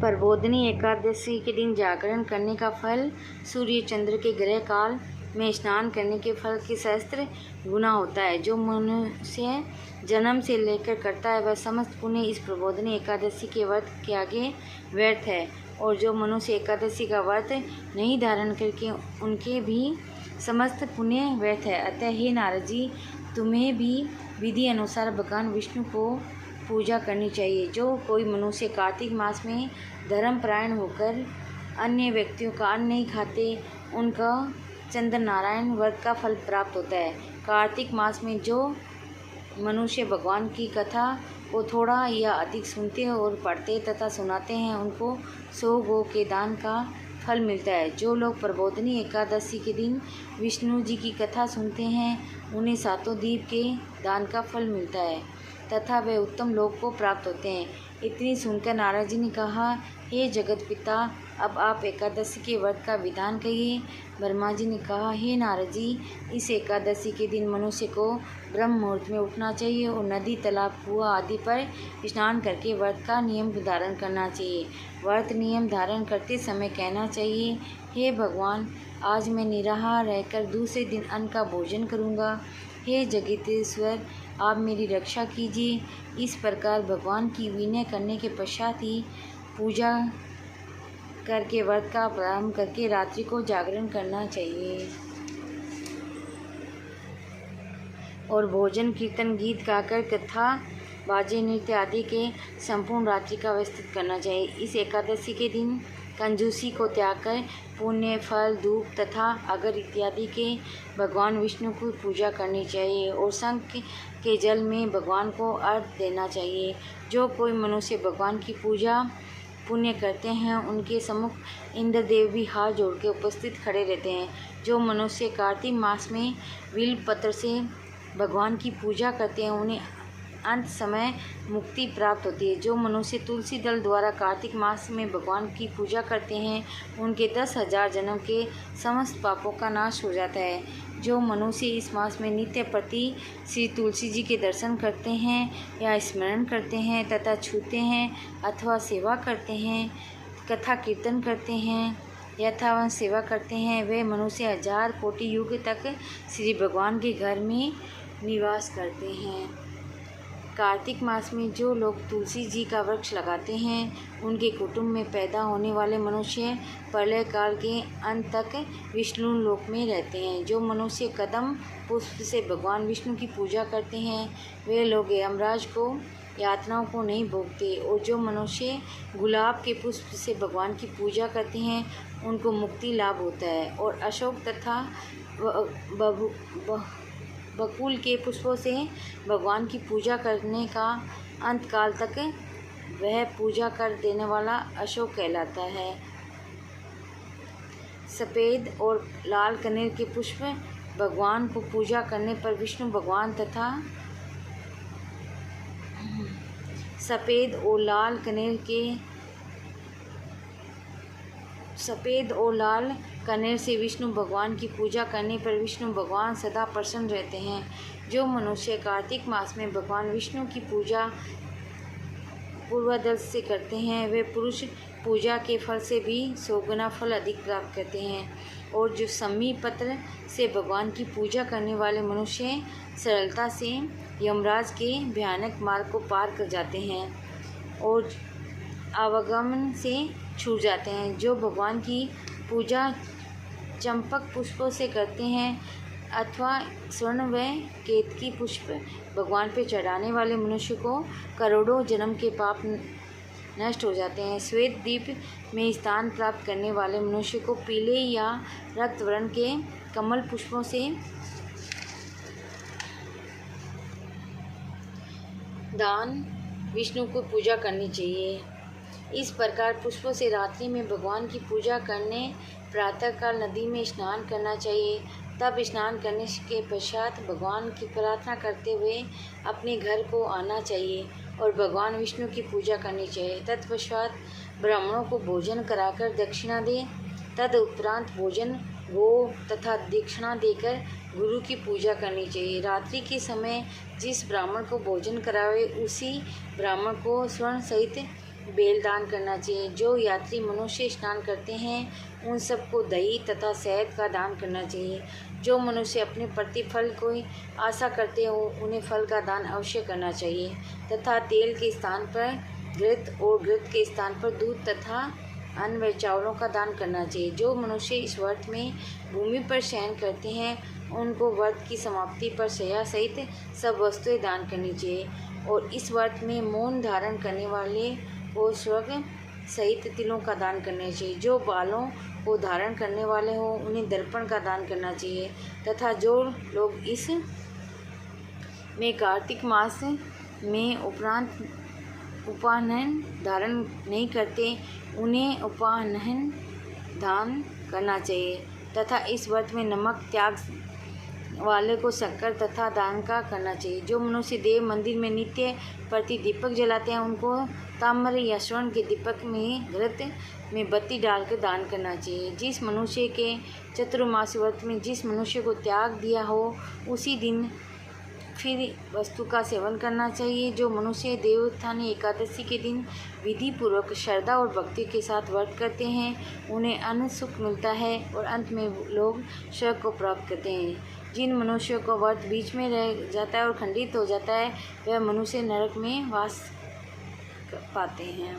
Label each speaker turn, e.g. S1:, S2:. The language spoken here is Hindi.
S1: प्रबोधिनी एकादशी के दिन जागरण करने का फल सूर्य चंद्र के ग्रह काल में स्नान करने के फल के सहस्त्र गुना होता है। जो मनुष्य जन्म से लेकर करता है वह समस्त पुण्य इस प्रबोधिनी एकादशी के व्रत के आगे व्यर्थ है, और जो मनुष्य एकादशी का व्रत नहीं धारण करके उनके भी समस्त पुण्य व्यर्थ है। अतः हे नारद जी, तुम्हें भी विधि अनुसार भगवान विष्णु को पूजा करनी चाहिए। जो कोई मनुष्य कार्तिक मास में धर्मपरायण होकर अन्य व्यक्तियों का अन्न नहीं खाते, उनका चंद्र नारायण व्रत का फल प्राप्त होता है। कार्तिक मास में जो मनुष्य भगवान की कथा को थोड़ा या अधिक सुनते और पढ़ते तथा सुनाते हैं, उनको 100 गौ के दान का फल मिलता है। जो लोग प्रबोधिनी एकादशी के दिन विष्णु जी की कथा सुनते हैं, उन्हें 7 दीप के दान का फल मिलता है तथा वे उत्तम लोक को प्राप्त होते हैं। इतनी सुनकर नारद जी ने कहा, हे जगत पिता, अब आप एकादशी के व्रत का विधान कहिए। ब्रह्मा जी ने कहा, हे नारद जी, इस एकादशी के दिन मनुष्य को ब्रह्म मुहूर्त में उठना चाहिए और नदी, तालाब, कुआं आदि पर स्नान करके व्रत का नियम धारण करना चाहिए। व्रत नियम धारण करते समय कहना चाहिए, हे भगवान, आज मैं निराहार रहकर दूसरे दिन अन्न का भोजन करूँगा। हे जगदीश्वर, आप मेरी रक्षा कीजिए। इस प्रकार भगवान की विनय करने के पश्चात ही पूजा करके व्रत का प्रारंभ करके रात्रि को जागरण करना चाहिए और भोजन, कीर्तन, गीत गाकर, कथा, बाजे, नृत्य आदि के संपूर्ण रात्रि का व्यतीत करना चाहिए। इस एकादशी के दिन कंजूसी को त्याग कर पुण्य, फल, धूप तथा अगर इत्यादि के भगवान विष्णु की पूजा करनी चाहिए और शंख के जल में भगवान को अर्घ्य देना चाहिए। जो कोई मनुष्य भगवान की पूजा पुण्य करते हैं, उनके सम्मुख इंद्रदेव भी हाथ जोड़ के उपस्थित खड़े रहते हैं। जो मनुष्य कार्तिक मास में बिल्व पत्र से भगवान की पूजा करते हैं, उन्हें अंत समय मुक्ति प्राप्त होती है। जो मनुष्य तुलसी दल द्वारा कार्तिक मास में भगवान की पूजा करते हैं, उनके 10,000 जन्म के समस्त पापों का नाश हो जाता है। जो मनुष्य इस मास में नित्य प्रति श्री तुलसी जी के दर्शन करते हैं या स्मरण करते हैं तथा छूते हैं अथवा सेवा करते हैं, कथा कीर्तन करते हैं, यथावत सेवा करते हैं, वे मनुष्य 1000 कोटि युग तक श्री भगवान के घर में निवास करते हैं। कार्तिक मास में जो लोग तुलसी जी का वृक्ष लगाते हैं, उनके कुटुंब में पैदा होने वाले मनुष्य प्रलय काल के अंत तक विष्णु लोक में रहते हैं। जो मनुष्य कदम पुष्प से भगवान विष्णु की पूजा करते हैं, वे लोग यमराज को यातनाओं को नहीं भोगते, और जो मनुष्य गुलाब के पुष्प से भगवान की पूजा करते हैं, उनको मुक्ति लाभ होता है। और अशोक तथा बकुल के पुष्पों से भगवान की पूजा करने का अंत काल तक वह पूजा कर देने वाला अशोक कहलाता है। सफ़ेद और लाल कनेर के पुष्प भगवान को पूजा करने पर विष्णु भगवान तथा सफ़ेद और लाल कनेर से विष्णु भगवान की पूजा करने पर विष्णु भगवान सदा प्रसन्न रहते हैं। जो मनुष्य कार्तिक मास में भगवान विष्णु की पूजा पूर्वादर्श से करते हैं, वे पुरुष पूजा के फल से भी 100 गुना फल अधिक प्राप्त करते हैं। और जो सम्मी पत्र से भगवान की पूजा करने वाले मनुष्य सरलता से यमराज के भयानक मार्ग को पार कर जाते हैं और आवागमन से छूट जाते हैं। जो भगवान की पूजा चंपक पुष्पों से करते हैं अथवा स्वर्ण व केतकी पुष्प भगवान पे चढ़ाने वाले मनुष्य को करोड़ों जन्म के पाप नष्ट हो जाते हैं। श्वेत दीप में स्थान प्राप्त करने वाले मनुष्य को पीले या रक्त वर्ण के कमल पुष्पों से दान विष्णु को पूजा करनी चाहिए। इस प्रकार पुष्पों से रात्रि में भगवान की पूजा करने प्रातःकाल नदी में स्नान करना चाहिए। तब स्नान करने के पश्चात भगवान की प्रार्थना करते हुए अपने घर को आना चाहिए और भगवान विष्णु की पूजा करनी चाहिए। तत्पश्चात ब्राह्मणों को भोजन कराकर दक्षिणा दें। तद उपरांत भोजन, गो तथा दक्षिणा देकर गुरु की पूजा करनी चाहिए। रात्रि के समय जिस ब्राह्मण को भोजन करावे, उसी ब्राह्मण को स्वर्ण सहित बेल दान करना चाहिए। जो यात्री मनुष्य स्नान करते हैं उन सबको दही तथा शहद का दान करना चाहिए। जो मनुष्य अपने प्रतिफल को आशा करते हो उन्हें फल का दान अवश्य करना चाहिए तथा तेल के स्थान पर घृत और घृत के स्थान पर दूध तथा अन्न व चावलों का दान करना चाहिए। जो मनुष्य इस व्रत में भूमि पर शयन करते हैं उनको व्रत की समाप्ति पर शय्या सहित सब वस्तुएं दान करनी चाहिए। और इस व्रत में मौन धारण करने वाले को स्वर्ग सहित तिलों का दान करना चाहिए। जो बालों को धारण करने वाले हो उन्हें दर्पण का दान करना चाहिए तथा जो लोग इस में कार्तिक मास में उपानयन धारण नहीं करते उन्हें उपानयन दान करना चाहिए तथा इस व्रत में नमक त्याग वाले को शक्कर तथा दान का करना चाहिए। जो मनुष्य देव मंदिर में नित्य प्रति दीपक जलाते हैं उनको ताम्र या स्वर्ण के दीपक में घृत में बत्ती डालकर दान करना चाहिए। जिस मनुष्य के चतुर्मासी व्रत में जिस मनुष्य को त्याग दिया हो उसी दिन फिर वस्तु का सेवन करना चाहिए। जो मनुष्य देवोत्थानी एकादशी के दिन विधि पूर्वक श्रद्धा और भक्ति के साथ व्रत करते हैं उन्हें अन्न सुख मिलता है और अंत में लोग स्वर्ग को प्राप्त करते हैं। जिन मनुष्यों का व्रत बीच में रह जाता है और खंडित हो जाता है वह मनुष्य नरक में वास पाते हैं।